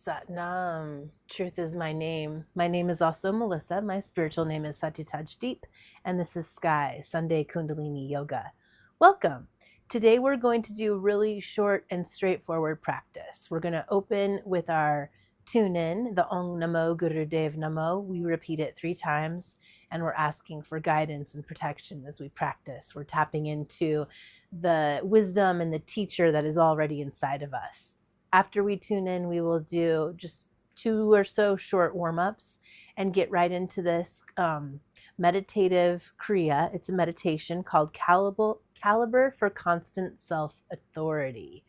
Satnam. Truth is my name. My name is also Melissa. My spiritual name is Satyaj Deep, and this is Sky, Sunday Kundalini Yoga. Welcome. Today we're going to do a really short and straightforward practice. We're going to open with our tune in, the Om Namo Gurudev Namo. We repeat it 3 times, and we're asking for guidance and protection as we practice. We're tapping into the wisdom and the teacher that is already inside of us. After we tune in, we will do just 2 or so short warm-ups and get right into this meditative kriya. It's a meditation called Caliber for Constant Self-Authority.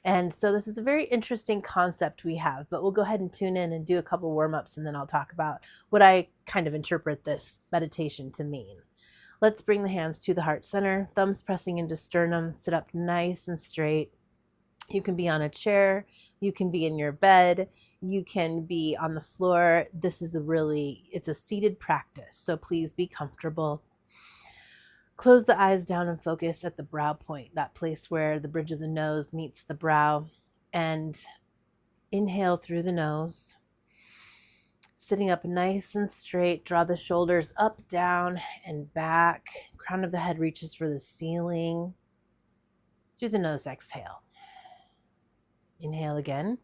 And so this is a very interesting concept we have, but we'll go ahead and tune in and do a couple warm-ups, and then I'll talk about what I kind of interpret this meditation to mean. Let's bring the hands to the heart center, thumbs pressing into sternum, sit up nice and straight. You can be on a chair, you can be in your bed, you can be on the floor. This is it's a seated practice, so please be comfortable. Close the eyes down and focus at the brow point, that place where the bridge of the nose meets the brow, and inhale through the nose. Sitting up nice and straight, draw the shoulders up, down, and back. Crown of the head reaches for the ceiling. Through the nose, exhale. Inhale again,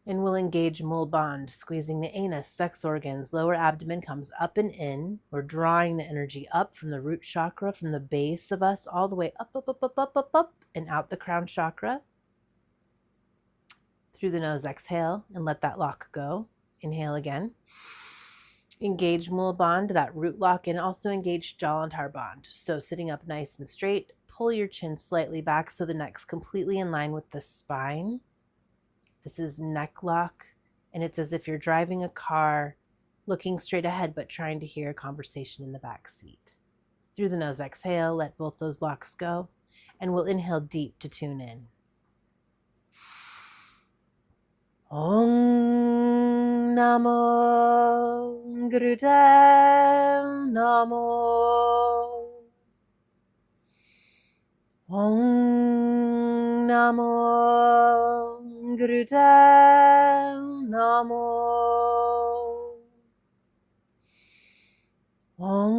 and we'll engage mul band, squeezing the anus, sex organs. Lower abdomen comes up and in. We're drawing the energy up from the root chakra, from the base of us, all the way up, and out the crown chakra. Through the nose, exhale, and let that lock go. Inhale again. Engage mul band, that root lock, and also engage Jalandhar band. So sitting up nice and straight, pull your chin slightly back so the neck's completely in line with the spine. This is neck lock, and it's as if you're driving a car, looking straight ahead, but trying to hear a conversation in the back seat. Through the nose, exhale, let both those locks go, and we'll inhale deep to tune in. Om Namo Gurudev Namo. Om Namo Gurudev Namo. Om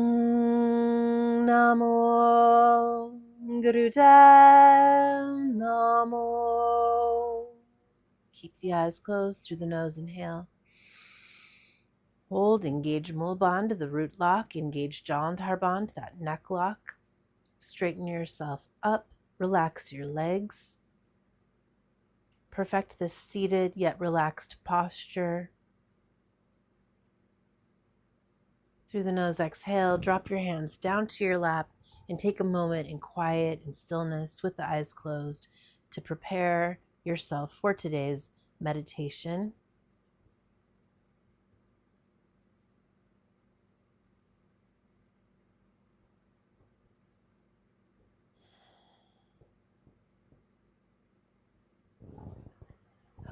Namo Gurudev Namo. Keep the eyes closed. Through the nose, inhale. Hold, engage mul band, the root lock, engage Jalandhar band, that neck lock. Straighten yourself up, relax your legs. Perfect this seated yet relaxed posture. Through the nose, exhale, drop your hands down to your lap and take a moment in quiet and stillness with the eyes closed to prepare yourself for today's meditation.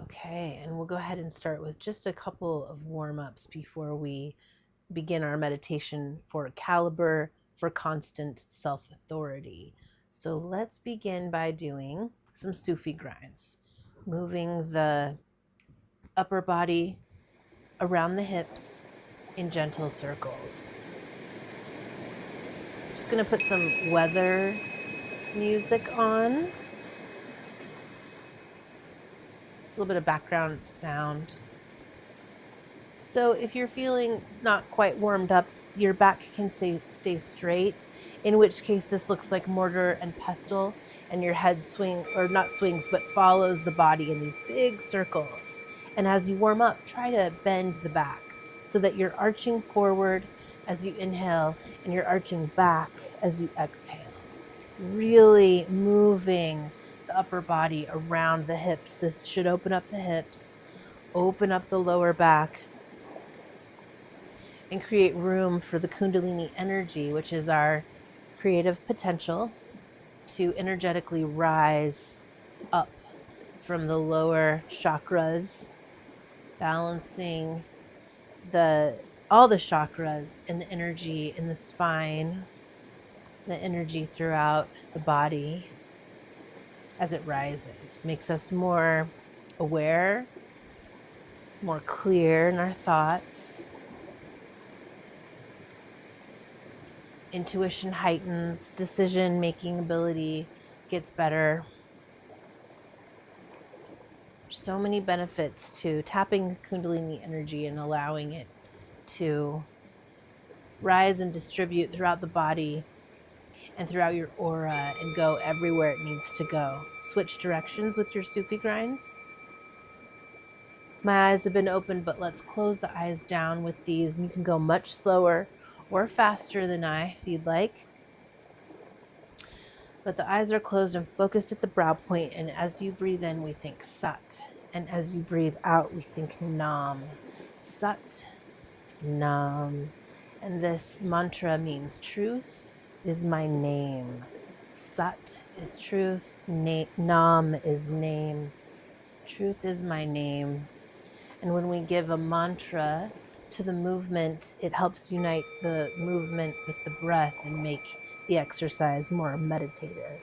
Okay, and we'll go ahead and start with just a couple of warm-ups before we begin our meditation for caliber for constant self-authority. So let's begin by doing some Sufi grinds, moving the upper body around the hips in gentle circles. I'm just going to put some weather music on. A little bit of background sound. So if you're feeling not quite warmed up, your back can stay straight, in which case this looks like mortar and pestle, and your head follows the body in these big circles. And as you warm up, try to bend the back so that you're arching forward as you inhale and you're arching back as you exhale. Really moving the upper body around the hips. This should open up the hips, open up the lower back, and create room for the Kundalini energy, which is our creative potential to energetically rise up from the lower chakras, balancing all the chakras and the energy in the spine, the energy throughout the body as it rises. Makes us more aware more clear in our thoughts. Intuition heightens, decision-making ability gets better. So many benefits to tapping Kundalini energy and allowing it to rise and distribute throughout the body and throughout your aura and go everywhere it needs to go. Switch directions with your Sufi grinds. My eyes have been opened, but let's close the eyes down with these. And you can go much slower or faster than I if you'd like. But the eyes are closed and focused at the brow point, and as you breathe in, we think Sat. And as you breathe out, we think Nam. Sat, Nam. And this mantra means truth is my name. Sat is truth, Nam is name. Truth is my name. And when we give a mantra to the movement, it helps unite the movement with the breath and make the exercise more meditative.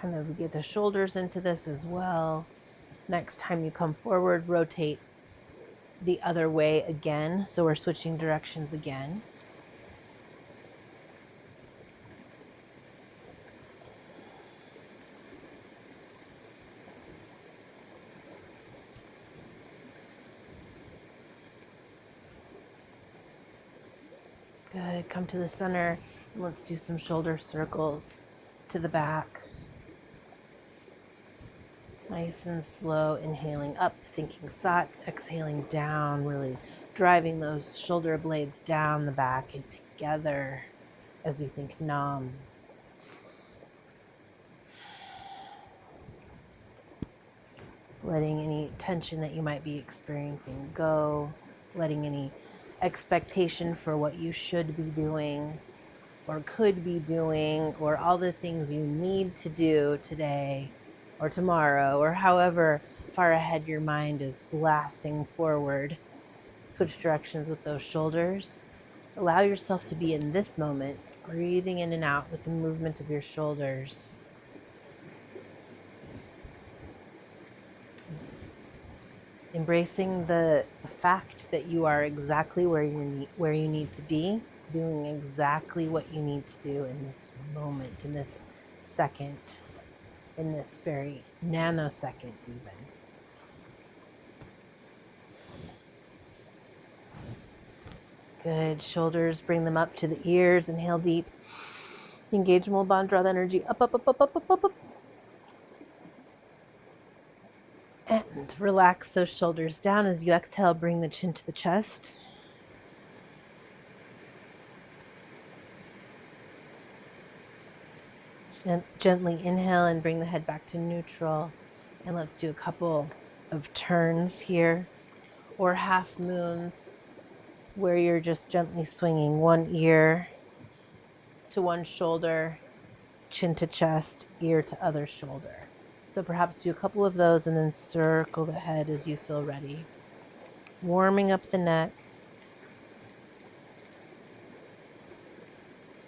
Kind of get the shoulders into this as well. Next time you come forward, rotate the other way again. So we're switching directions again. Good. Come to the center and let's do some shoulder circles to the back. Nice and slow, inhaling up, thinking Sat, exhaling down, really driving those shoulder blades down the back and together as you think Nam. Letting any tension that you might be experiencing go, letting any expectation for what you should be doing or could be doing or all the things you need to do today or tomorrow, or however far ahead your mind is blasting forward. Switch directions with those shoulders. Allow yourself to be in this moment, breathing in and out with the movement of your shoulders. Embracing the fact that you are exactly where you need to be, doing exactly what you need to do in this moment, in this second, in this very nanosecond even. Good. Shoulders, bring them up to the ears. Inhale deep. Engage Mulban, draw the energy up, up, up, up, up, up, up, up. And relax those shoulders down. As you exhale, bring the chin to the chest. Gently inhale and bring the head back to neutral. And let's do a couple of turns here, or half moons, where you're just gently swinging one ear to one shoulder, chin to chest, ear to other shoulder. So perhaps do a couple of those and then circle the head as you feel ready. Warming up the neck.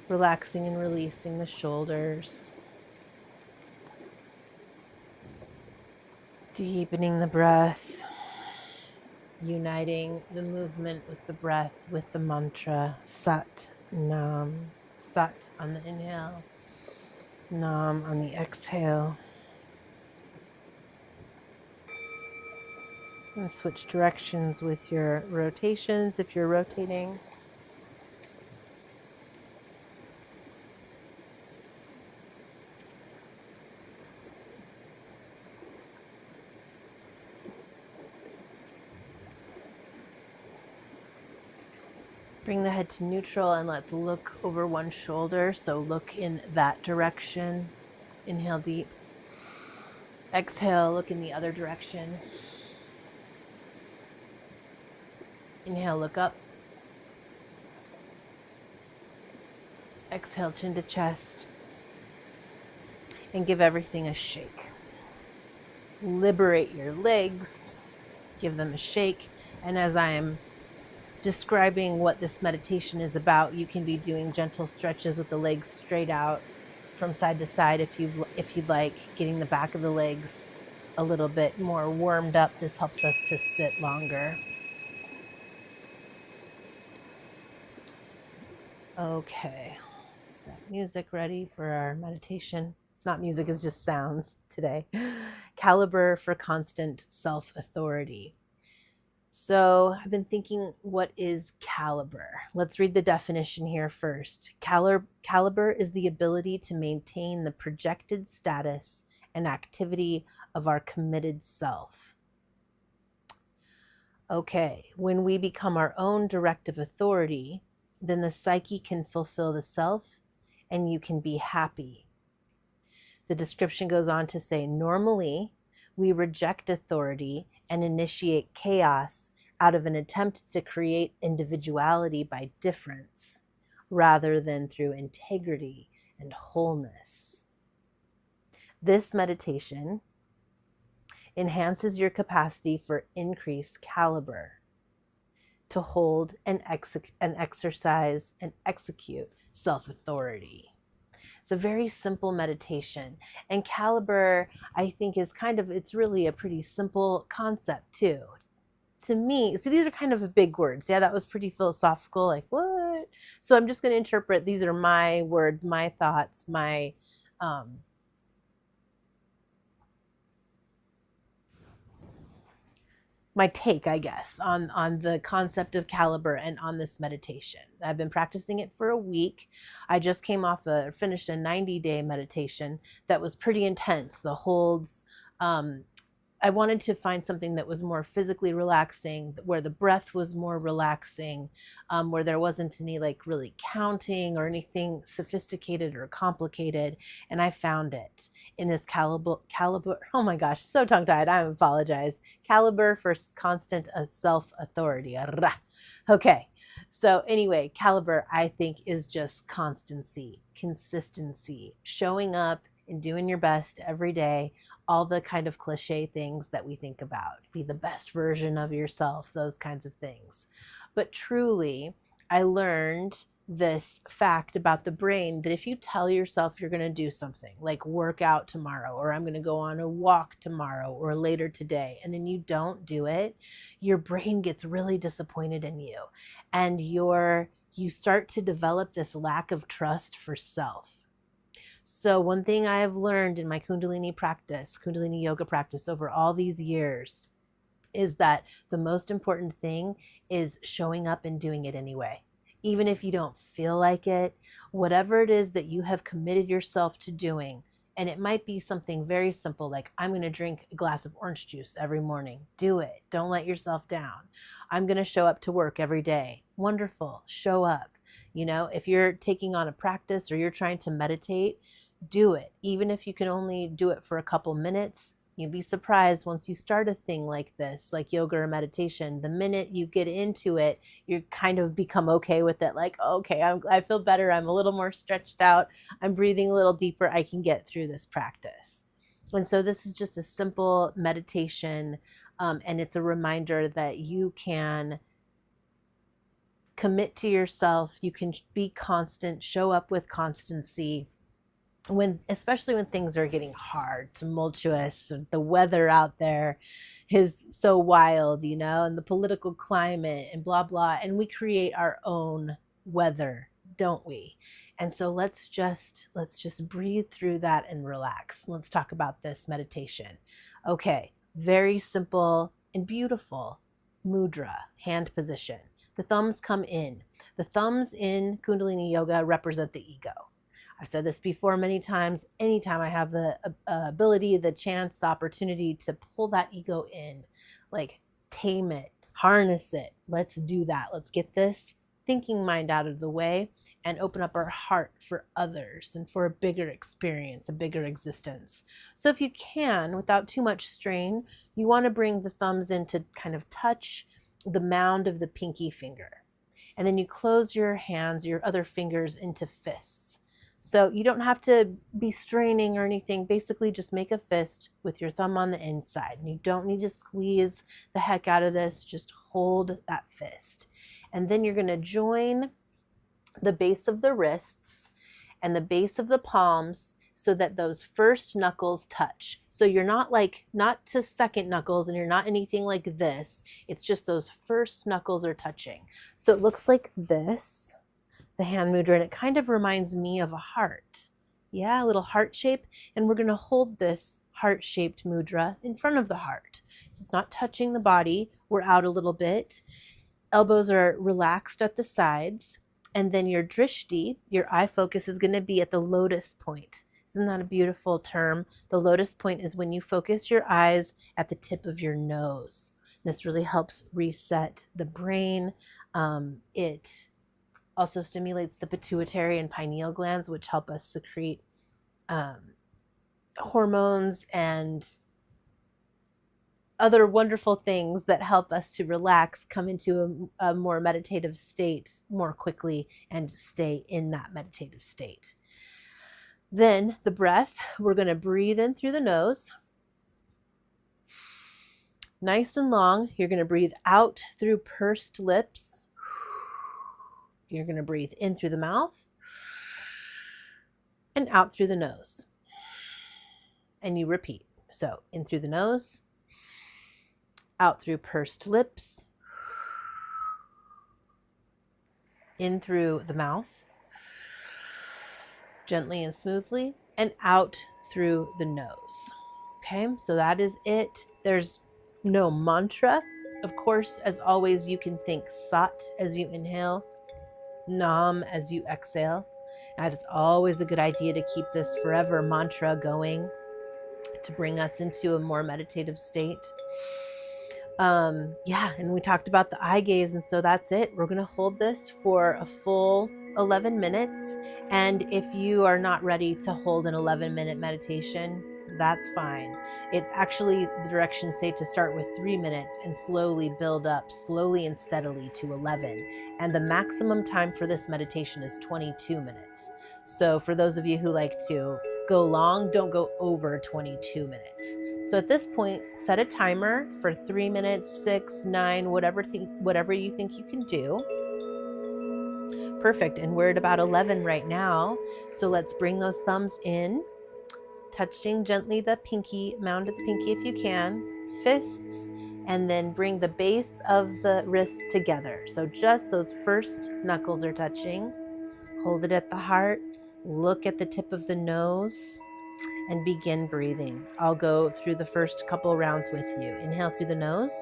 Relaxing and releasing the shoulders. Deepening the breath. Uniting the movement with the breath, with the mantra Sat Nam. Sat on the inhale, Nam on the exhale. And switch directions with your rotations if you're rotating. Bring the head to neutral and let's look over one shoulder. So look in that direction. Inhale deep. Exhale, look in the other direction. Inhale, look up. Exhale, chin to chest. and give everything a shake. Liberate your legs, give them a shake. And as I am describing what this meditation is about, you can be doing gentle stretches with the legs straight out from side to side if you'd like, getting the back of the legs a little bit more warmed up. This helps us to sit longer. Okay, that music ready for our meditation. It's not music, it's just sounds today. Caliber for constant self-authority. So I've been thinking, what is caliber? Let's read the definition here first. Caliber is the ability to maintain the projected status and activity of our committed self. Okay, when we become our own directive authority, then the psyche can fulfill the self and you can be happy. The description goes on to say, normally we reject authority and initiate chaos out of an attempt to create individuality by difference rather than through integrity and wholeness. This meditation enhances your capacity for increased caliber to hold and exercise and execute self-authority. It's a very simple meditation. And caliber, I think, is it's really a pretty simple concept too. To me, so these are kind of big words. Yeah, that was pretty philosophical, like what? So I'm just going to interpret, these are my words, my thoughts, my take, I guess, on the concept of caliber and on this meditation. I've been practicing it for a week. I just finished a 90-day meditation that was pretty intense. The holds, I wanted to find something that was more physically relaxing, where the breath was more relaxing, where there wasn't any like really counting or anything sophisticated or complicated. And I found it in this caliber, oh my gosh, so tongue-tied, I apologize. Caliber for constant self-authority. Okay, so anyway, caliber, I think, is just constancy, consistency, showing up and doing your best every day, all the kind of cliche things that we think about. Be the best version of yourself, those kinds of things. But truly, I learned this fact about the brain that if you tell yourself you're going to do something, like work out tomorrow, or I'm going to go on a walk tomorrow, or later today, and then you don't do it, your brain gets really disappointed in you. And you start to develop this lack of trust for self. So one thing I have learned in my Kundalini yoga practice over all these years, is that the most important thing is showing up and doing it anyway. Even if you don't feel like it, whatever it is that you have committed yourself to doing, and it might be something very simple, like I'm going to drink a glass of orange juice every morning. Do it. Don't let yourself down. I'm going to show up to work every day. Wonderful. Show up. If you're taking on a practice or you're trying to meditate, do it. Even if you can only do it for a couple minutes, you'd be surprised once you start a thing like this, like yoga or meditation, the minute you get into it, you kind of become okay with it. Like, okay, I feel better. I'm a little more stretched out. I'm breathing a little deeper. I can get through this practice. And so this is just a simple meditation. And it's a reminder that you can commit to yourself. You can be constant, show up with constancy, especially when things are getting hard, tumultuous, the weather out there is so wild, and the political climate and blah, blah. And we create our own weather, don't we? And so let's just breathe through that and relax. Let's talk about this meditation. Okay, very simple and beautiful mudra, hand position. The thumbs come in. The thumbs in Kundalini yoga represent the ego. I've said this before many times. Anytime I have the ability, the chance, the opportunity to pull that ego in, like tame it, harness it, let's do that. Let's get this thinking mind out of the way and open up our heart for others and for a bigger experience, a bigger existence. So if you can, without too much strain, you want to bring the thumbs in to kind of touch the mound of the pinky finger. And then you close your hands, your other fingers, into fists. So you don't have to be straining or anything. Basically, just make a fist with your thumb on the inside. And you don't need to squeeze the heck out of this. Just hold that fist. And then you're going to join the base of the wrists and the base of the palms so that those first knuckles touch. So you're not to second knuckles, and you're not anything like this. It's just those first knuckles are touching. So it looks like this, the hand mudra, and it kind of reminds me of a heart. Yeah, a little heart shape. And we're going to hold this heart-shaped mudra in front of the heart. It's not touching the body. We're out a little bit. Elbows are relaxed at the sides. And then your drishti, your eye focus, is going to be at the lotus point. Isn't that a beautiful term? The lotus point is when you focus your eyes at the tip of your nose. This really helps reset the brain. It also stimulates the pituitary and pineal glands, which help us secrete hormones and other wonderful things that help us to relax, come into a more meditative state more quickly, and stay in that meditative state. Then the breath, we're going to breathe in through the nose. Nice and long. You're going to breathe out through pursed lips. You're going to breathe in through the mouth and out through the nose. And you repeat. So in through the nose, out through pursed lips, in through the mouth, gently and smoothly, and out through the nose. Okay, so that is it. There's no mantra. Of course, as always, you can think sat as you inhale, nam as you exhale. And it's always a good idea to keep this forever mantra going to bring us into a more meditative state. And we talked about the eye gaze, and so that's it. We're going to hold this for a full 11 minutes. And if you are not ready to hold an 11-minute meditation, that's fine. It's actually, the directions say to start with 3 minutes and slowly build up, slowly and steadily, to 11. And the maximum time for this meditation is 22 minutes. So for those of you who like to go long, don't go over 22 minutes. So at this point, set a timer for 3 minutes, 6, 9, whatever you think you can do. Perfect. And we're at about 11 right now. So let's bring those thumbs in, touching gently the pinky, mound at the pinky if you can, fists, and then bring the base of the wrists together. So just those first knuckles are touching. Hold it at the heart. Look at the tip of the nose. And begin breathing. I'll go through the first couple rounds with you. Inhale through the nose.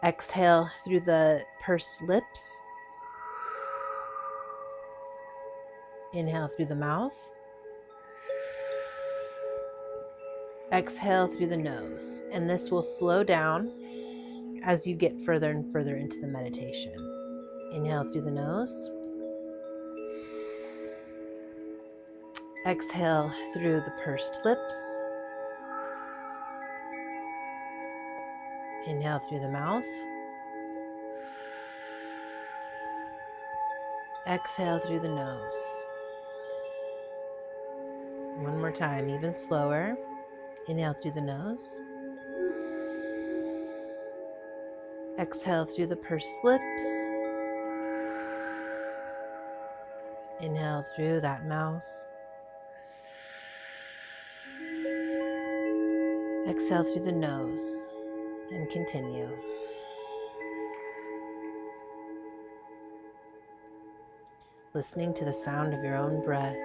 Exhale through the pursed lips. Inhale through the mouth. Exhale through the nose. And this will slow down as you get further and further into the meditation. Inhale through the nose. Exhale through the pursed lips. Inhale through the mouth. Exhale through the nose. One more time, even slower. Inhale through the nose. Exhale through the pursed lips. Inhale through that mouth. Exhale through the nose, and continue. Listening to the sound of your own breath.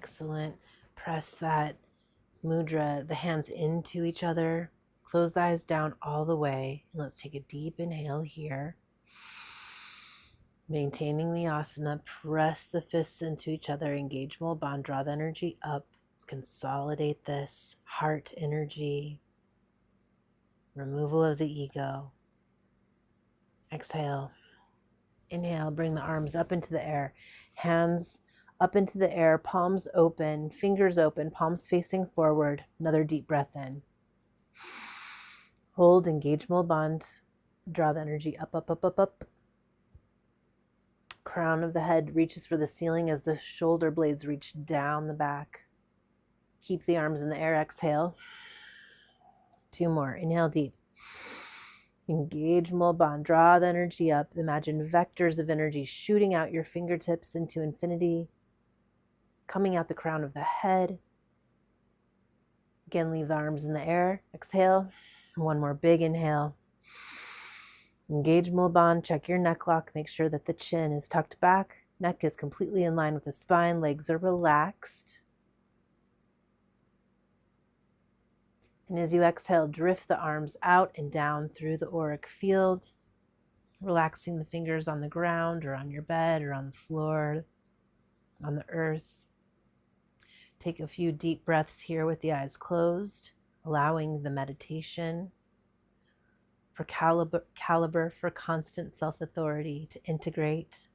Excellent. Press that mudra, the hands into each other. Close the eyes down all the way. And let's take a deep inhale here. Maintaining the asana, press the fists into each other, engage Mul Ban, draw the energy up. Let's consolidate this heart energy, removal of the ego. Exhale. Inhale, bring the arms up into the air, hands up into the air, palms open, fingers open, palms facing forward. Another deep breath in. Hold, engage Mul Ban, draw the energy up, up, up, up, up. Crown of the head reaches for the ceiling as the shoulder blades reach down the back. Keep the arms in the air. Exhale. 2 more. Inhale deep. Engage Mul Ban. Draw the energy up. Imagine vectors of energy shooting out your fingertips into infinity, coming out the crown of the head. Again, leave the arms in the air. Exhale. 1 more big inhale. Engage Mul Ban, check your neck lock, make sure that the chin is tucked back, neck is completely in line with the spine, legs are relaxed. And as you exhale, drift the arms out and down through the auric field, relaxing the fingers on the ground or on your bed or on the floor, on the earth. Take a few deep breaths here with the eyes closed, allowing the meditation for caliber for constant self-authority to integrate.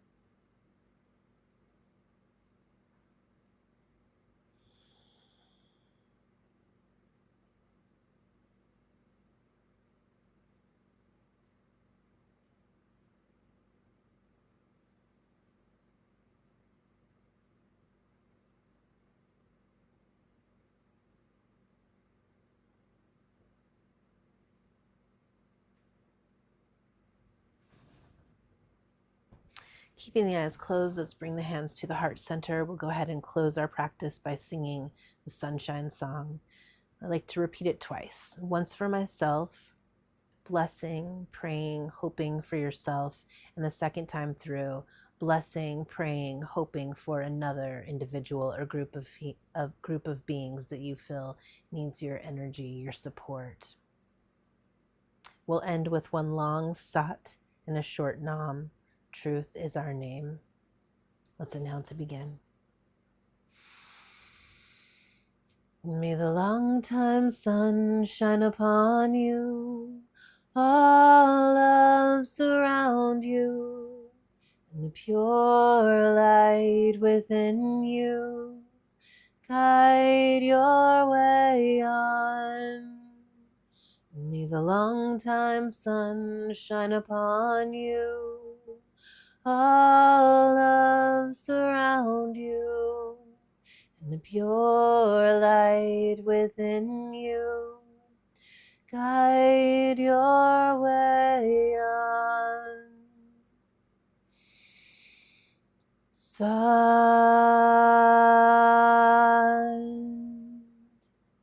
Keeping the eyes closed, let's bring the hands to the heart center. We'll go ahead and close our practice by singing the Sunshine Song. I like to repeat it twice. Once for myself, blessing, praying, hoping for yourself. And the second time through, blessing, praying, hoping for another individual or group of beings that you feel needs your energy, your support. We'll end with 1 long sat and a short nam. Truth is our name. Let's inhale to begin. May the long-time sun shine upon you, all love surround you, and the pure light within you guide your way on. May the long-time sun shine upon you, all love surround you, and the pure light within you guide your way on.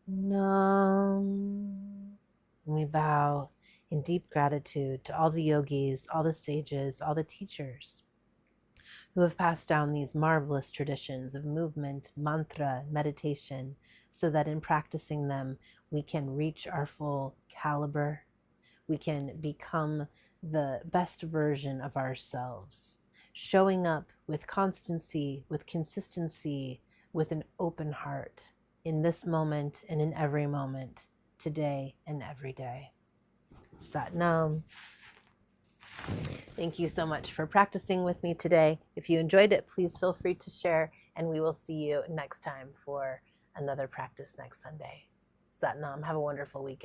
Nam. We bow in deep gratitude to all the yogis, all the sages, all the teachers who have passed down these marvelous traditions of movement, mantra, meditation, so that in practicing them, we can reach our full caliber. We can become the best version of ourselves, showing up with constancy, with consistency, with an open heart in this moment and in every moment, today and every day. Sat Nam. Thank you so much for practicing with me today. If you enjoyed it, please feel free to share, and we will see you next time for another practice next Sunday. Sat Nam. Have a wonderful weekend.